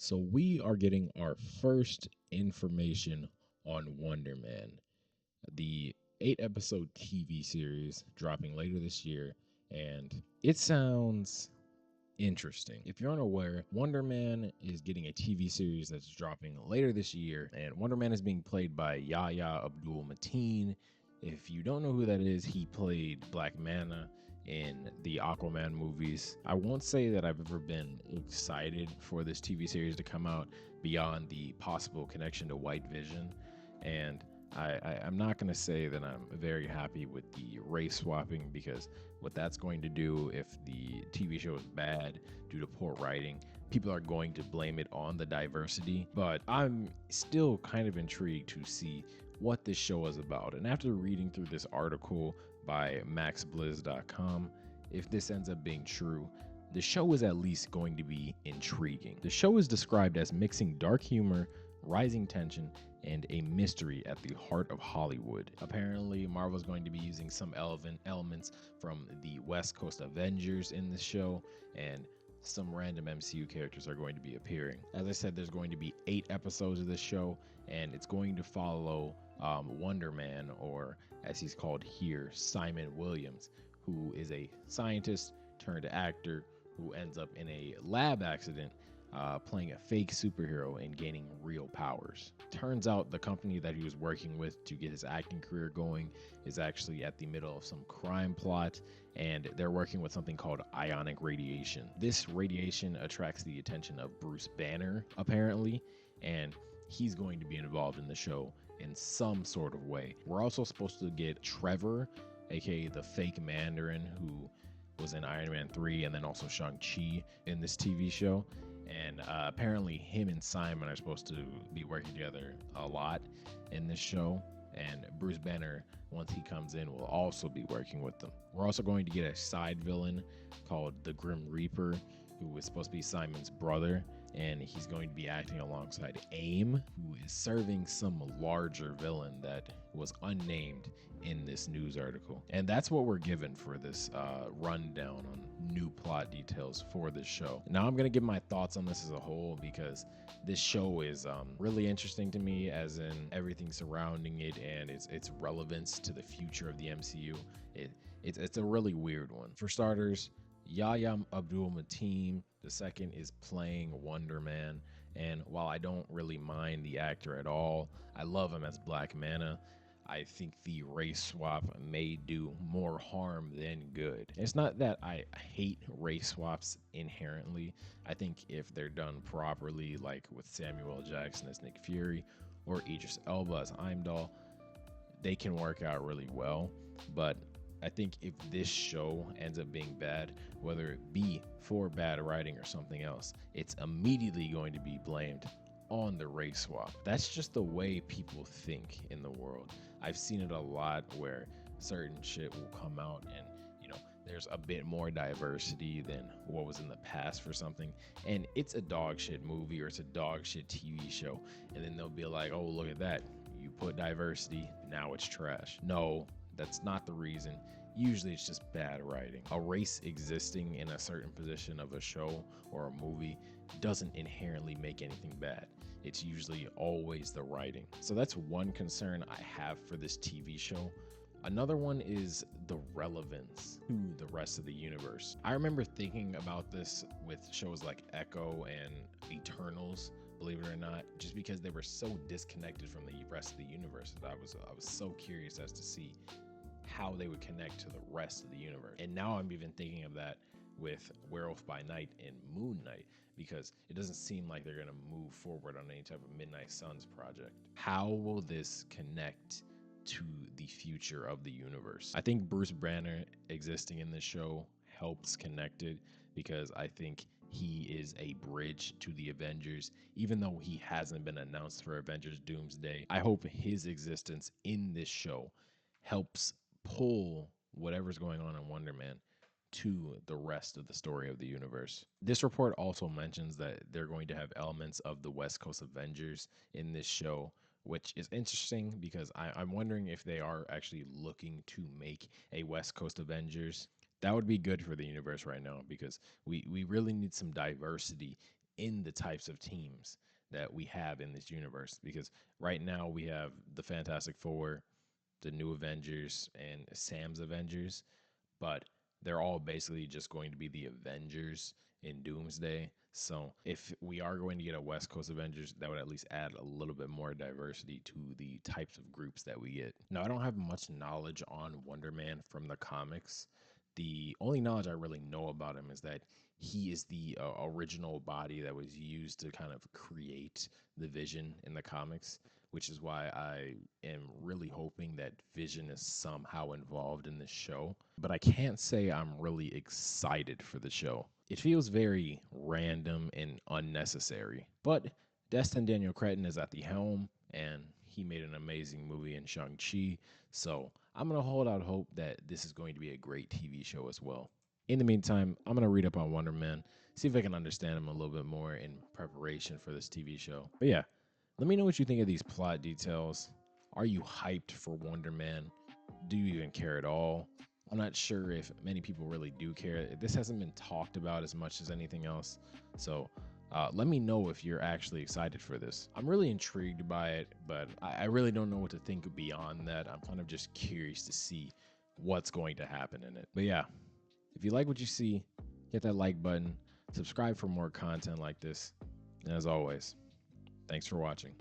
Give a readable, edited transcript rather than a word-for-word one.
So we are getting our first information on Wonder Man, the 8 episode TV series dropping later this year, and it sounds interesting. If you're unaware, Wonder Man is getting a TV series that's dropping later this year, and Wonder Man is being played by Yahya Abdul Mateen. If you don't know who that is, he played Black Manta in the Aquaman movies. I won't say that I've ever been excited for this TV series to come out beyond the possible connection to White Vision, and I'm not going to say that I'm very happy with the race swapping, because what that's going to do if the TV show is bad due to poor writing, people are going to blame it on the diversity. But I'm still kind of intrigued to see what this show is about. And after reading through this article by maxbliz.com, if this ends up being true, the show is at least going to be intriguing. The show is described as mixing dark humor, rising tension, and a mystery at the heart of Hollywood. Apparently, Marvel's going to be using some elements from the West Coast Avengers in this show, and some random MCU characters are going to be appearing. As I said, there's going to be 8 episodes of this show, and it's going to follow Wonder Man, or as he's called here, Simon Williams, who is a scientist turned actor who ends up in a lab accident playing a fake superhero and gaining real powers. Turns out the company that he was working with to get his acting career going is actually at the middle of some crime plot, and they're working with something called ionic radiation. This radiation attracts the attention of Bruce Banner, apparently, and he's going to be involved in the show in some sort of way. We're also supposed to get Trevor, aka the fake Mandarin, who was in Iron Man 3 and then also Shang-Chi in this TV show. And apparently, him and Simon are supposed to be working together a lot in this show. And Bruce Banner, once he comes in, will also be working with them. We're also going to get a side villain called the Grim Reaper, who is supposed to be Simon's brother, and he's going to be acting alongside AIM, who is serving some larger villain that was unnamed in this news article. And that's what we're given for this rundown on new plot details for this show. Now I'm going to give my thoughts on this as a whole, because this show is really interesting to me, as in everything surrounding it and its relevance to the future of the MCU. It's a really weird one. For starters, Yahya Abdul Mateen II is playing Wonder Man, and while I don't really mind the actor at all, I love him as Black Manta. I think the race swap may do more harm than good. It's not that I hate race swaps inherently. I think if they're done properly, like with Samuel L. Jackson as Nick Fury or Idris Elba as Heimdall, they can work out really well. But I think if this show ends up being bad, whether it be for bad writing or something else, it's immediately going to be blamed on the race swap. That's just the way people think in the world. I've seen it a lot where certain shit will come out and there's a bit more diversity than what was in the past for something, and it's a dog shit movie or it's a dog shit TV show, and then they'll be like, oh, look at that, you put diversity, now it's trash. No, that's not the reason. Usually it's just bad writing. A race existing in a certain position of a show or a movie doesn't inherently make anything bad. It's usually always the writing. So that's one concern I have for this TV show. Another one is the relevance to the rest of the universe. I remember thinking about this with shows like Echo and Eternals, believe it or not, just because they were so disconnected from the rest of the universe that I was so curious as to see how they would connect to the rest of the universe. And now I'm even thinking of that with Werewolf by Night and Moon Knight, because it doesn't seem like they're going to move forward on any type of Midnight Suns project. How will this connect to the future of the universe? I think Bruce Banner existing in this show helps connect it, because I think he is a bridge to the Avengers, even though he hasn't been announced for Avengers Doomsday. I hope his existence in this show helps pull whatever's going on in Wonder Man to the rest of the story of the universe. This report also mentions that they're going to have elements of the West Coast Avengers in this show, which is interesting because I'm wondering if they are actually looking to make a West Coast Avengers. That would be good for the universe right now, because we really need some diversity in the types of teams that we have in this universe. Because right now we have the Fantastic Four, the New Avengers, and Sam's Avengers, but they're all basically just going to be the Avengers in Doomsday. So if we are going to get a West Coast Avengers, that would at least add a little bit more diversity to the types of groups that we get. Now, I don't have much knowledge on Wonder Man from the comics. The only knowledge I really know about him is that he is the original body that was used to kind of create the Vision in the comics, which is why I am really hoping that Vision is somehow involved in this show. But I can't say I'm really excited for the show. It feels very random and unnecessary. But Destin Daniel Cretton is at the helm, and he made an amazing movie in Shang-Chi. So I'm going to hold out hope that this is going to be a great TV show as well. In the meantime, I'm going to read up on Wonder Man, see if I can understand him a little bit more in preparation for this TV show. But yeah, let me know what you think of these plot details. Are you hyped for Wonder Man? Do you even care at all? I'm not sure if many people really do care. This hasn't been talked about as much as anything else. So let me know if you're actually excited for this. I'm really intrigued by it, but I really don't know what to think beyond that. I'm kind of just curious to see what's going to happen in it. But yeah, if you like what you see, hit that like button, subscribe for more content like this. And as always, thanks for watching.